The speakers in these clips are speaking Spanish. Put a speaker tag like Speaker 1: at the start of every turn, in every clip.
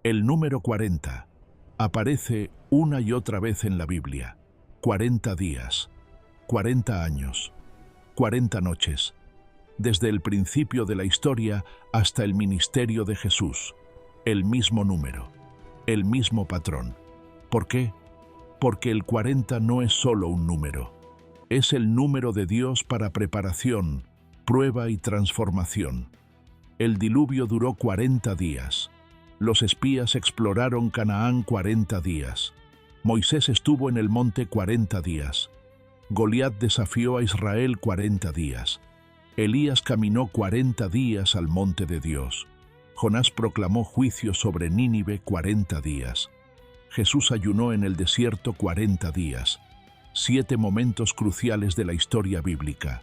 Speaker 1: El número 40 aparece una y otra vez en la Biblia. 40 días, 40 años, 40 noches, desde el principio de la historia hasta el ministerio de Jesús. El mismo número, el mismo patrón. ¿Por qué? Porque el 40 no es solo un número. Es el número de Dios para preparación, prueba y transformación. El diluvio duró 40 días. Los espías exploraron Canaán 40 días. Moisés estuvo en el monte 40 días. Goliat desafió a Israel 40 días. Elías caminó 40 días al monte de Dios. Jonás proclamó juicio sobre Nínive 40 días. Jesús ayunó en el desierto 40 días. 7 momentos cruciales de la historia bíblica,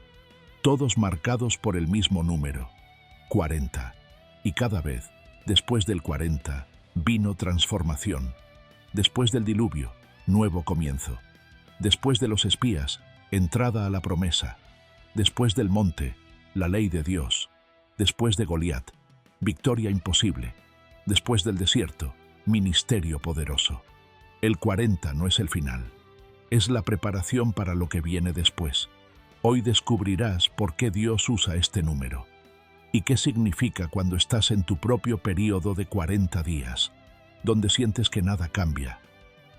Speaker 1: todos marcados por el mismo número, 40. Y cada vez, después del 40, vino transformación. Después del diluvio, nuevo comienzo. Después de los espías, entrada a la promesa. Después del monte, la ley de Dios. Después de Goliat, victoria imposible. Después del desierto, ministerio poderoso. El 40 no es el final. Es la preparación para lo que viene después. Hoy descubrirás por qué Dios usa este número. ¿Y qué significa cuando estás en tu propio período de 40 días, donde sientes que nada cambia,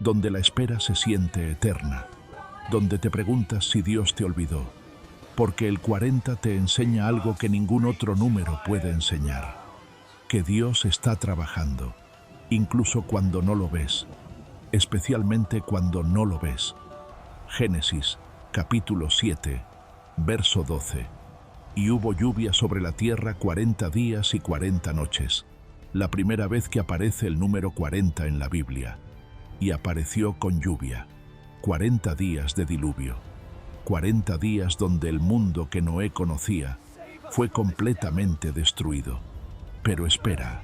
Speaker 1: donde la espera se siente eterna, donde te preguntas si Dios te olvidó? Porque el 40 te enseña algo que ningún otro número puede enseñar, que Dios está trabajando, incluso cuando no lo ves, especialmente cuando no lo ves. Génesis, capítulo 7, verso 12. Y hubo lluvia sobre la tierra 40 días y 40 noches, la primera vez que aparece el número 40 en la Biblia. Y apareció con lluvia, 40 días de diluvio, 40 días donde el mundo que Noé conocía fue completamente destruido. Pero espera,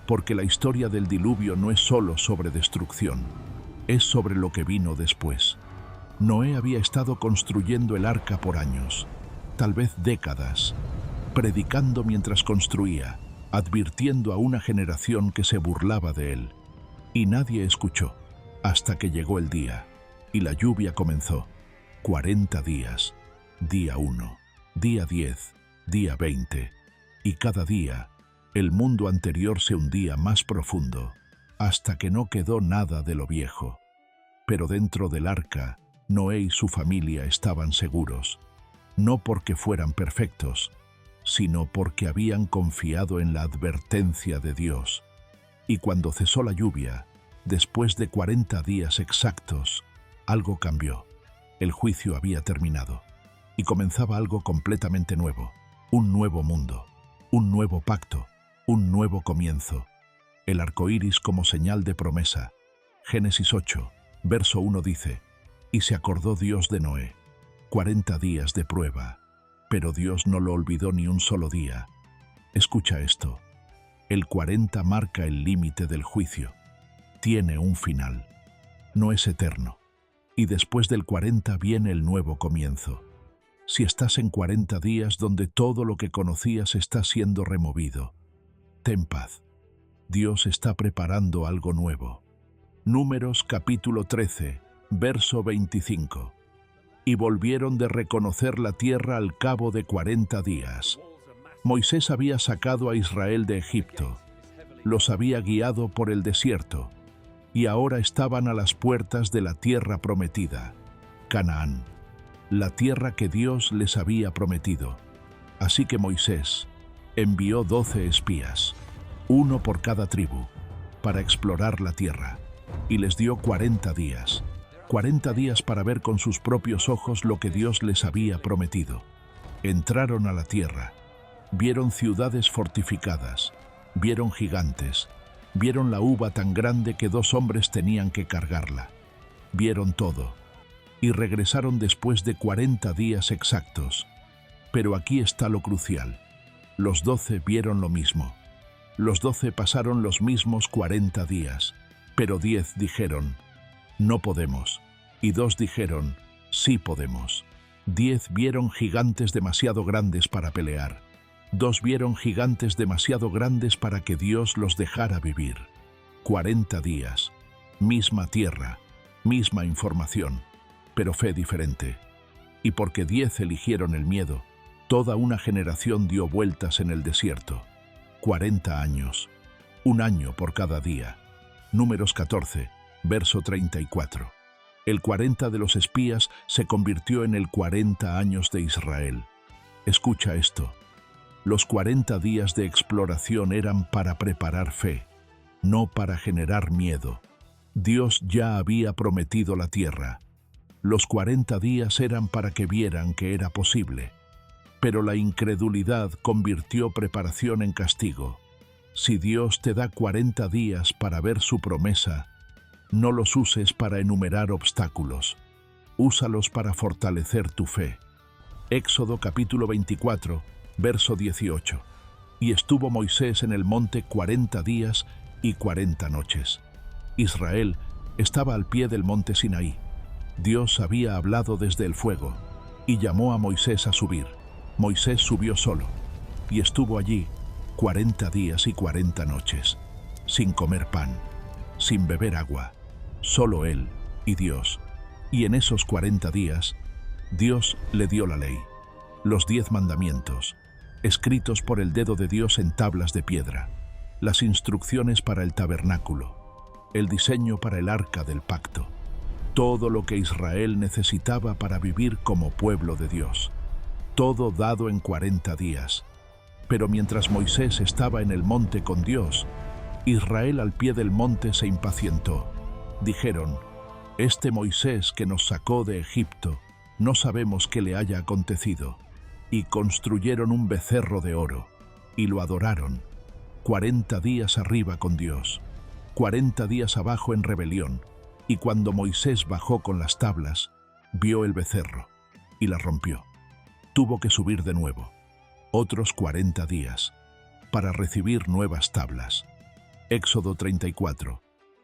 Speaker 1: porque la historia del diluvio no es solo sobre destrucción, es sobre lo que vino después. Noé había estado construyendo el arca por años, tal vez décadas, predicando mientras construía, advirtiendo a una generación que se burlaba de él. Y nadie escuchó, hasta que llegó el día, y la lluvia comenzó. 40 días, día 1, día 10, día 20, y cada día, el mundo anterior se hundía más profundo, hasta que no quedó nada de lo viejo. Pero dentro del arca, Noé y su familia estaban seguros, no porque fueran perfectos, sino porque habían confiado en la advertencia de Dios. Y cuando cesó la lluvia, después de 40 días exactos, algo cambió. El juicio había terminado, y comenzaba algo completamente nuevo, un nuevo mundo, un nuevo pacto, un nuevo comienzo. El arco iris como señal de promesa. Génesis 8, verso 1 dice: Y se acordó Dios de Noé. 40 días de prueba, pero Dios no lo olvidó ni un solo día. Escucha esto. El 40 marca el límite del juicio. Tiene un final. No es eterno. Y después del 40 viene el nuevo comienzo. Si estás en 40 días donde todo lo que conocías está siendo removido, ten paz. Dios está preparando algo nuevo. Números capítulo 13, verso 25. Y volvieron de reconocer la tierra al cabo de 40 días. Moisés había sacado a Israel de Egipto, los había guiado por el desierto, y ahora estaban a las puertas de la tierra prometida, Canaán, la tierra que Dios les había prometido. Así que Moisés envió 12 espías, uno por cada tribu, para explorar la tierra, y les dio 40 días. 40 días para ver con sus propios ojos lo que Dios les había prometido. Entraron a la tierra, vieron ciudades fortificadas, vieron gigantes, vieron la uva tan grande que 2 hombres tenían que cargarla. Vieron todo, y regresaron después de 40 días exactos. Pero aquí está lo crucial. Los 12 vieron lo mismo. Los 12 pasaron los mismos 40 días, pero 10 dijeron: no podemos, y 2 dijeron: sí podemos. 10 vieron gigantes demasiado grandes para pelear. 2 vieron gigantes demasiado grandes para que Dios los dejara vivir. 40 días, misma tierra, misma información, pero fe diferente. Y porque 10 eligieron el miedo, toda una generación dio vueltas en el desierto. 40 años, un año por cada día. Números 14, verso 34. El 40 de los espías se convirtió en el 40 años de Israel. Escucha esto. Los 40 días de exploración eran para preparar fe, no para generar miedo. Dios ya había prometido la tierra. Los 40 días eran para que vieran que era posible. Pero la incredulidad convirtió preparación en castigo. Si Dios te da 40 días para ver su promesa, no los uses para enumerar obstáculos. Úsalos para fortalecer tu fe. Éxodo capítulo 24, verso 18. Y estuvo Moisés en el monte 40 días y 40 noches. Israel estaba al pie del monte Sinaí. Dios había hablado desde el fuego y llamó a Moisés a subir. Moisés subió solo y estuvo allí 40 días y 40 noches, sin comer pan, sin beber agua, solo él y Dios. Y en esos 40 días, Dios le dio la ley, los 10 mandamientos, escritos por el dedo de Dios en tablas de piedra, las instrucciones para el tabernáculo, el diseño para el arca del pacto, todo lo que Israel necesitaba para vivir como pueblo de Dios, todo dado en 40 días. Pero mientras Moisés estaba en el monte con Dios, Israel al pie del monte se impacientó. Dijeron, «Este Moisés que nos sacó de Egipto, no sabemos qué le haya acontecido». Y construyeron un becerro de oro, y lo adoraron. 40 días arriba con Dios, 40 días abajo en rebelión. Y cuando Moisés bajó con las tablas, vio el becerro, y la rompió. Tuvo que subir de nuevo, otros 40 días, para recibir nuevas tablas. Éxodo 34,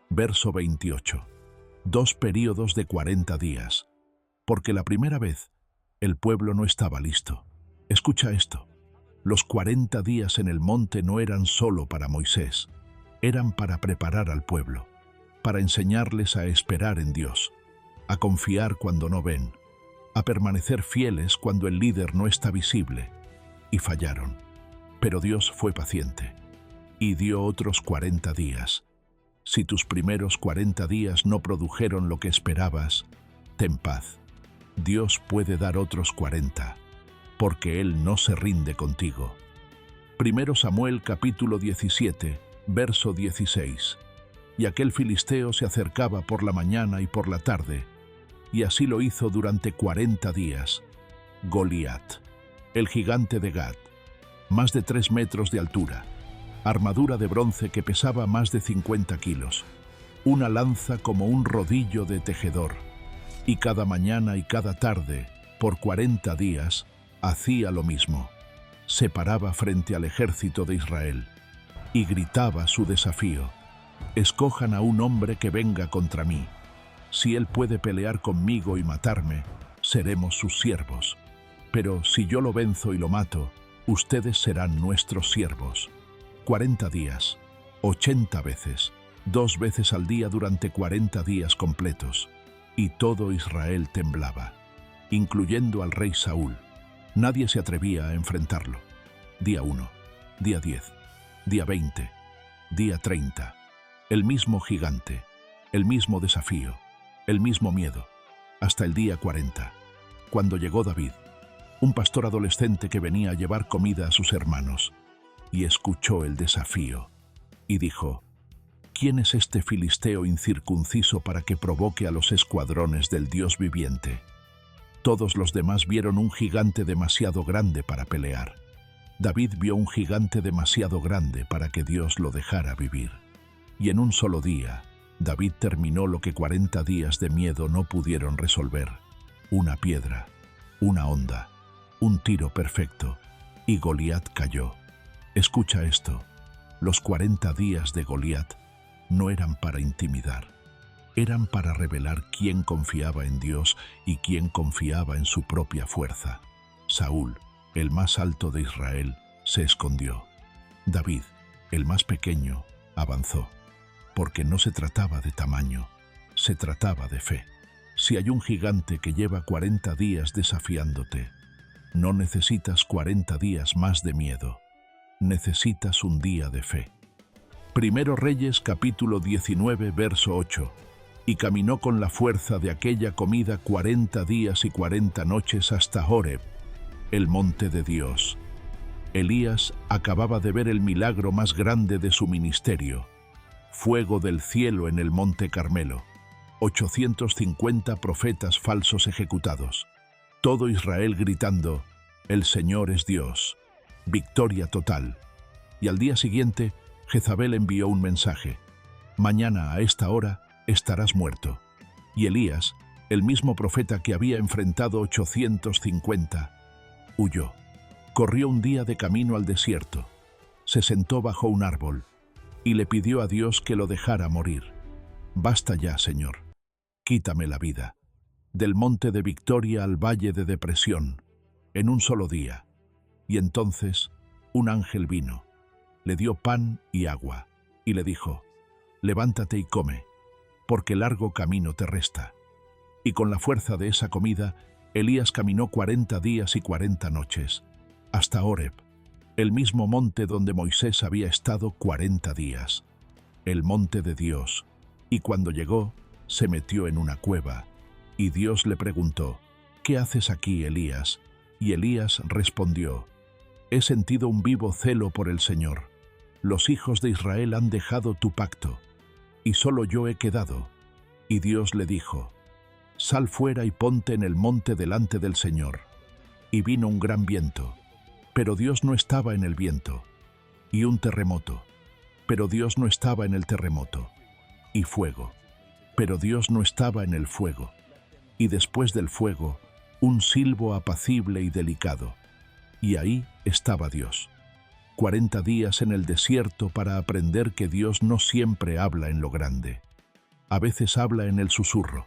Speaker 1: verso 28. 2 períodos de 40 días, porque la primera vez el pueblo no estaba listo. Escucha esto. Los 40 días en el monte no eran solo para Moisés, eran para preparar al pueblo, para enseñarles a esperar en Dios, a confiar cuando no ven, a permanecer fieles cuando el líder no está visible. Y fallaron. Pero Dios fue paciente y dio otros 40 días. Si tus primeros 40 días no produjeron lo que esperabas, ten paz. Dios puede dar otros 40, porque Él no se rinde contigo. 1 Samuel capítulo 17, verso 16. Y aquel filisteo se acercaba por la mañana y por la tarde, y así lo hizo durante 40 días. Goliat, el gigante de Gat, más de 3 metros de altura, armadura de bronce que pesaba más de 50 kilos, una lanza como un rodillo de tejedor, y cada mañana y cada tarde, por 40 días, hacía lo mismo. Se paraba frente al ejército de Israel y gritaba su desafío: «Escojan a un hombre que venga contra mí. Si él puede pelear conmigo y matarme, seremos sus siervos. Pero si yo lo venzo y lo mato, ustedes serán nuestros siervos». 40 días, 80 veces, 2 veces al día durante 40 días completos. Y todo Israel temblaba, incluyendo al rey Saúl. Nadie se atrevía a enfrentarlo. Día 1, día 10, día 20, día 30. El mismo gigante, el mismo desafío, el mismo miedo, hasta el día 40, cuando llegó David, un pastor adolescente que venía a llevar comida a sus hermanos, y escuchó el desafío, y dijo: «¿Quién es este filisteo incircunciso para que provoque a los escuadrones del Dios viviente?». Todos los demás vieron un gigante demasiado grande para pelear. David vio un gigante demasiado grande para que Dios lo dejara vivir. Y en un solo día, David terminó lo que 40 días de miedo no pudieron resolver: una piedra, una onda, un tiro perfecto, y Goliat cayó. Escucha esto: los 40 días de Goliat no eran para intimidar, eran para revelar quién confiaba en Dios y quién confiaba en su propia fuerza. Saúl, el más alto de Israel, se escondió. David, el más pequeño, avanzó. porque no se trataba de tamaño, se trataba de fe. Si hay un gigante que lleva 40 días desafiándote, no necesitas 40 días más de miedo, necesitas un día de fe. Primero Reyes capítulo 19 verso 8. Y caminó con la fuerza de aquella comida 40 días y 40 noches hasta Horeb, el monte de Dios. Elías acababa de ver el milagro más grande de su ministerio, fuego del cielo en el monte Carmelo, 850 profetas falsos ejecutados, todo Israel gritando, el Señor es Dios, victoria total. Y al día siguiente, Jezabel envió un mensaje, mañana a esta hora estarás muerto. Y Elías, el mismo profeta que había enfrentado 850, huyó. Corrió un día de camino al desierto, se sentó bajo un árbol y le pidió a Dios que lo dejara morir. Basta ya, Señor, quítame la vida. Del monte de victoria al valle de depresión, en un solo día. Y entonces un ángel vino, le dio pan y agua y le dijo, levántate y come, porque largo camino te resta. Y con la fuerza de esa comida, Elías caminó 40 días y 40 noches, hasta Horeb, el mismo monte donde Moisés había estado 40 días, el monte de Dios. Y cuando llegó, se metió en una cueva, y Dios le preguntó, ¿qué haces aquí, Elías? Y Elías respondió, he sentido un vivo celo por el Señor. Los hijos de Israel han dejado tu pacto, y solo yo he quedado. Y Dios le dijo, sal fuera y ponte en el monte delante del Señor. Y vino un gran viento, pero Dios no estaba en el viento, y un terremoto, pero Dios no estaba en el terremoto, y fuego, pero Dios no estaba en el fuego, y después del fuego, un silbo apacible y delicado, y ahí estaba Dios. 40 días en el desierto para aprender que Dios no siempre habla en lo grande. A veces habla en el susurro.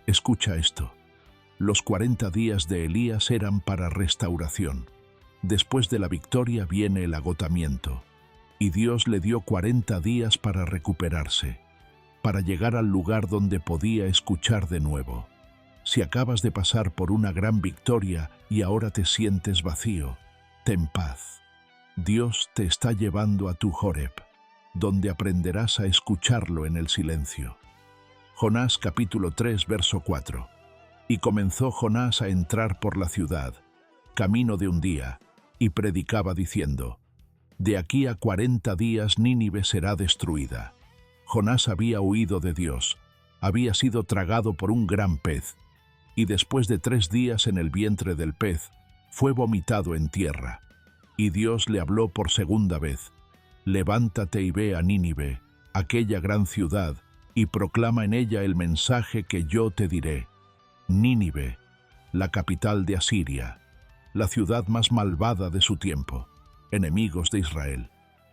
Speaker 1: Escucha esto. Los 40 días de Elías eran para restauración. Después de la victoria viene el agotamiento. Y Dios le dio 40 días para recuperarse, para llegar al lugar donde podía escuchar de nuevo. Si acabas de pasar por una gran victoria y ahora te sientes vacío, ten paz. Dios te está llevando a tu Horeb, donde aprenderás a escucharlo en el silencio. Jonás capítulo 3 verso 4. Y comenzó Jonás a entrar por la ciudad, camino de un día, y predicaba diciendo, de aquí a 40 días Nínive será destruida. Jonás había huido de Dios, había sido tragado por un gran pez, y después de 3 días en el vientre del pez, fue vomitado en tierra. Y Dios le habló por segunda vez, levántate y ve a Nínive, aquella gran ciudad, y proclama en ella el mensaje que yo te diré. Nínive, la capital de Asiria, la ciudad más malvada de su tiempo, enemigos de Israel,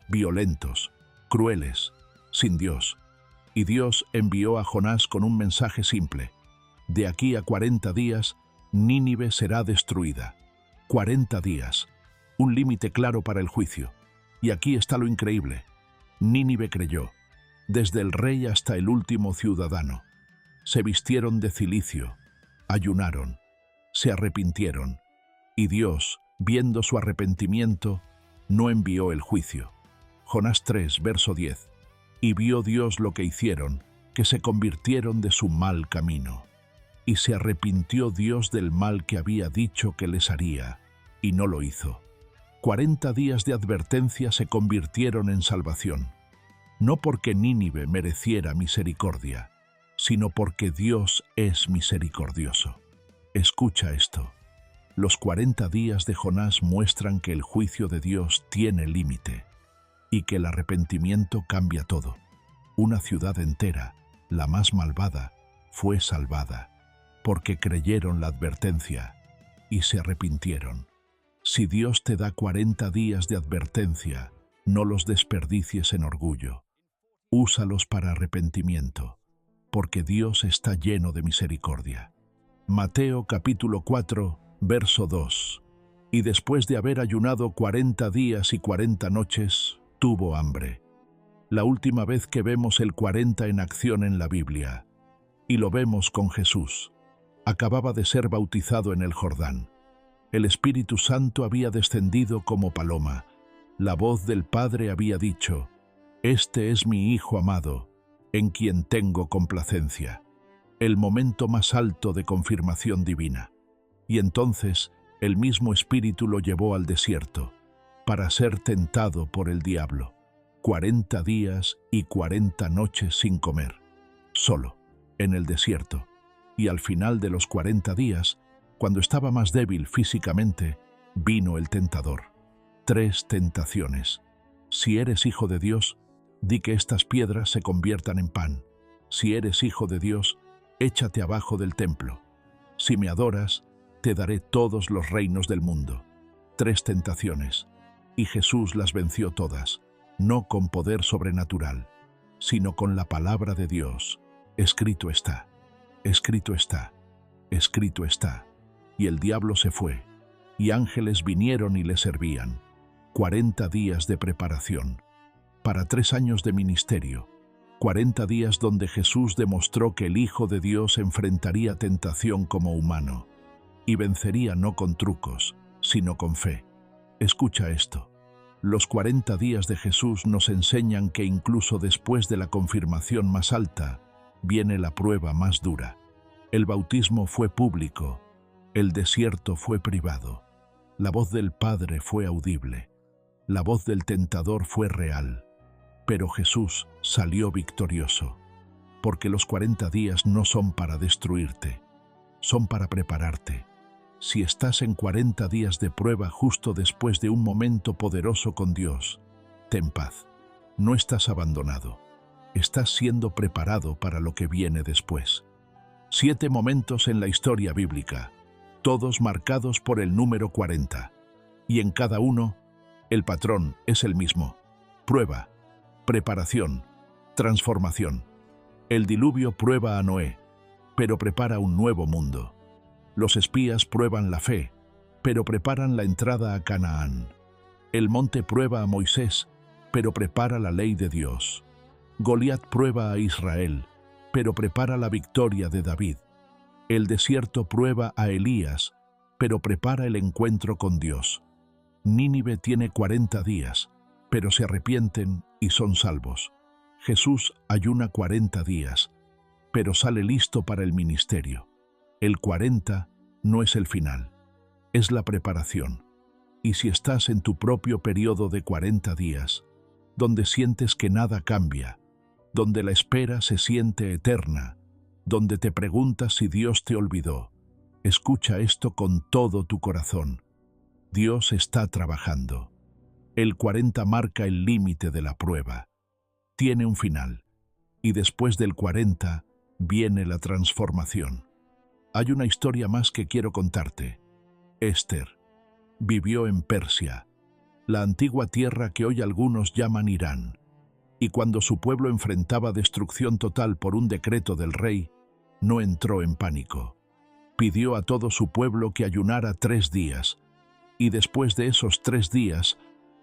Speaker 1: violentos, crueles, sin Dios. Y Dios envió a Jonás con un mensaje simple, de aquí a 40 días, Nínive será destruida. 40 días. Un límite claro para el juicio. Y aquí está lo increíble. Nínive creyó, desde el rey hasta el último ciudadano. Se vistieron de cilicio, ayunaron, se arrepintieron, y Dios, viendo su arrepentimiento, no envió el juicio. Jonás 3, verso 10. Y vio Dios lo que hicieron, que se convirtieron de su mal camino. Y se arrepintió Dios del mal que había dicho que les haría, y no lo hizo. 40 días de advertencia se convirtieron en salvación, no porque Nínive mereciera misericordia, sino porque Dios es misericordioso. Escucha esto. Los 40 días de Jonás muestran que el juicio de Dios tiene límite y que el arrepentimiento cambia todo. Una ciudad entera, la más malvada, fue salvada, porque creyeron la advertencia y se arrepintieron. Si Dios te da 40 días de advertencia, no los desperdicies en orgullo. Úsalos para arrepentimiento, porque Dios está lleno de misericordia. Mateo capítulo 4, verso 2. Y después de haber ayunado 40 días y 40 noches, tuvo hambre. la última vez que vemos el 40 en acción en la Biblia. Y lo vemos con Jesús. Acababa de ser bautizado en el Jordán. El Espíritu Santo había descendido como paloma. La voz del Padre había dicho: «Este es mi Hijo amado, en quien tengo complacencia». El momento más alto de confirmación divina. Y entonces el mismo Espíritu lo llevó al desierto, para ser tentado por el diablo. 40 días y 40 noches sin comer, solo, en el desierto. Y al final de los 40 días, cuando estaba más débil físicamente, vino el tentador. 3 tentaciones. Si eres hijo de Dios, di que estas piedras se conviertan en pan. Si eres hijo de Dios, échate abajo del templo. Si me adoras, te daré todos los reinos del mundo. 3 tentaciones. Y Jesús las venció todas, no con poder sobrenatural, sino con la palabra de Dios. Escrito está, escrito está, escrito está. Y el diablo se fue, y ángeles vinieron y le servían. 40 días de preparación, para 3 años de ministerio. 40 días donde Jesús demostró que el Hijo de Dios enfrentaría tentación como humano, y vencería no con trucos, sino con fe. Escucha esto. Los 40 días de Jesús nos enseñan que incluso después de la confirmación más alta, viene la prueba más dura. El bautismo fue público, el desierto fue privado, la voz del Padre fue audible, la voz del tentador fue real, pero Jesús salió victorioso, porque los 40 días no son para destruirte, son para prepararte. Si estás en 40 días de prueba justo después de un momento poderoso con Dios, ten paz. No estás abandonado. Estás siendo preparado para lo que viene después. 7 momentos en la historia bíblica, todos marcados por el número 40. Y en cada uno, el patrón es el mismo. Prueba, preparación, transformación. El diluvio prueba a Noé, pero prepara un nuevo mundo. Los espías prueban la fe, pero preparan la entrada a Canaán. El monte prueba a Moisés, pero prepara la ley de Dios. Goliat prueba a Israel, pero prepara la victoria de David. El desierto prueba a Elías, pero prepara el encuentro con Dios. Nínive tiene 40 días, pero se arrepienten y son salvos. Jesús ayuna 40 días, pero sale listo para el ministerio. El 40 no es el final, es la preparación. Y si estás en tu propio periodo de 40 días, donde sientes que nada cambia, donde la espera se siente eterna, donde te preguntas si Dios te olvidó, escucha esto con todo tu corazón. Dios está trabajando. El 40 marca el límite de la prueba. Tiene un final. Y después del 40 viene la transformación. Hay una historia más que quiero contarte. Esther vivió en Persia, la antigua tierra que hoy algunos llaman Irán, y cuando su pueblo enfrentaba destrucción total por un decreto del rey, no entró en pánico. Pidió a todo su pueblo que ayunara 3 días, y después de esos 3 días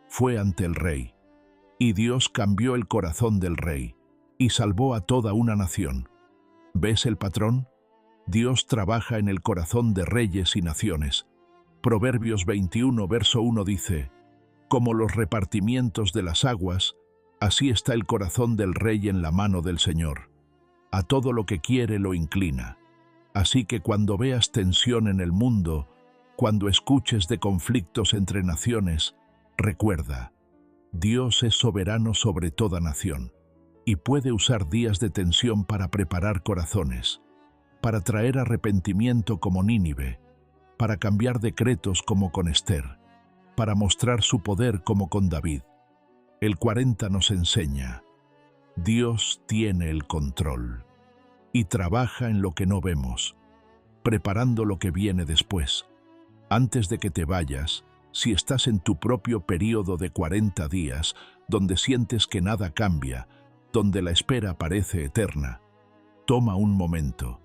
Speaker 1: fue ante el rey. Y Dios cambió el corazón del rey, y salvó a toda una nación. ¿Ves el patrón? Dios trabaja en el corazón de reyes y naciones. Proverbios 21, verso 1 dice: «Como los repartimientos de las aguas, así está el corazón del rey en la mano del Señor. A todo lo que quiere lo inclina». Así que cuando veas tensión en el mundo, cuando escuches de conflictos entre naciones, recuerda, Dios es soberano sobre toda nación, y puede usar días de tensión para preparar corazones, para traer arrepentimiento como Nínive, para cambiar decretos como con Esther, para mostrar su poder como con David. El 40 nos enseña, Dios tiene el control y trabaja en lo que no vemos, preparando lo que viene después. Antes de que te vayas, si estás en tu propio período de 40 días, donde sientes que nada cambia, donde la espera parece eterna, toma un momento,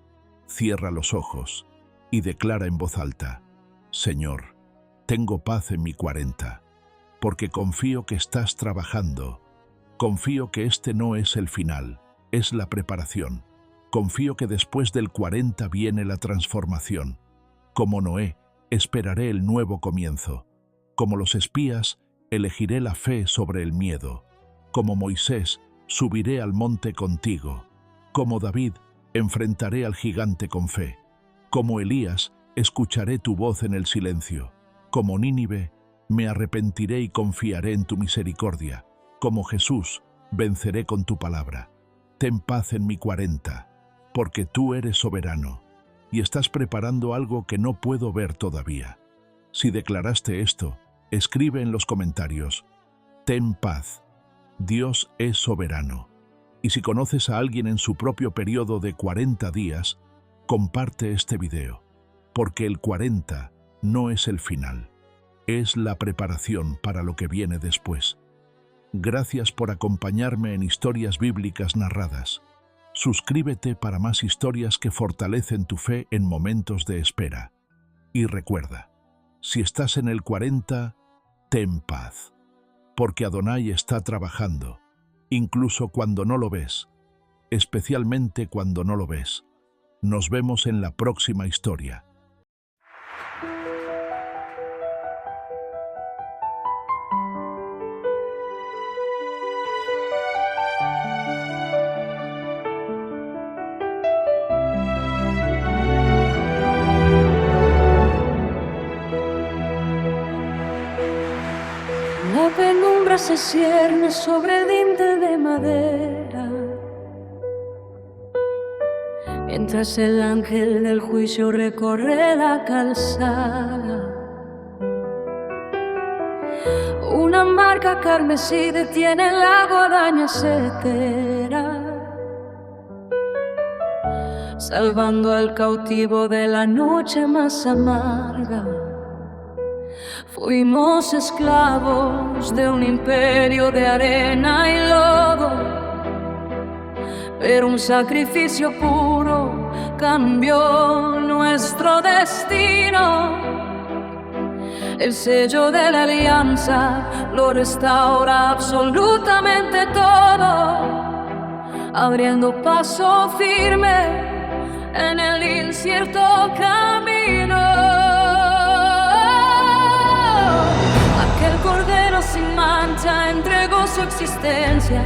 Speaker 1: cierra los ojos y declara en voz alta: Señor, tengo paz en mi 40, porque confío que estás trabajando, Confío que este no es el final, es la preparación. Confío que después del 40 viene la transformación. Como Noé, esperaré el nuevo comienzo. Como los espías, elegiré la fe sobre el miedo. Como Moisés, subiré al monte contigo. Como David, enfrentaré al gigante con fe. Como Elías, escucharé tu voz en el silencio. Como Nínive, me arrepentiré y confiaré en tu misericordia. Como Jesús, venceré con tu palabra. Ten paz en mi 40, porque tú eres soberano, y estás preparando algo que no puedo ver todavía. Si declaraste esto, escribe en los comentarios: ten paz, Dios es soberano. Y si conoces a alguien en su propio periodo de 40 días, comparte este video, porque el 40 no es el final, es la preparación para lo que viene después. Gracias por acompañarme en Historias Bíblicas Narradas. Suscríbete para más historias que fortalecen tu fe en momentos de espera. Y recuerda, si estás en el 40, ten paz, porque Adonai está trabajando, incluso cuando no lo ves, especialmente cuando no lo ves. Nos vemos en la próxima historia.
Speaker 2: La penumbra se cierne sobre el dintel de madera, mientras el ángel del juicio recorre la calzada. Una marca carmesí detiene la guadaña setera, salvando al cautivo de la noche más amarga. Fuimos esclavos de un imperio de arena y lodo, pero un sacrificio puro cambió nuestro destino. El sello de la alianza lo restaura absolutamente todo, abriendo paso firme en el incierto camino. Aquel cordero sin mancha entregó su existencia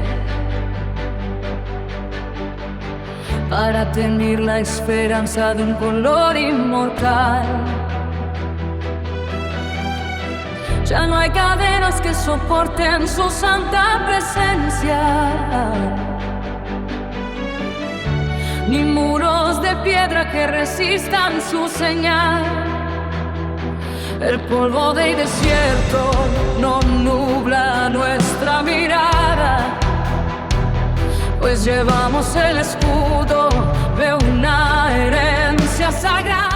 Speaker 2: para tener la esperanza de un color inmortal. Ya no hay cadenas que soporten su santa presencia, ni muros de piedra que resistan su señal. El polvo del desierto no nubla nuestra mirada, pues llevamos el escudo de una herencia sagrada.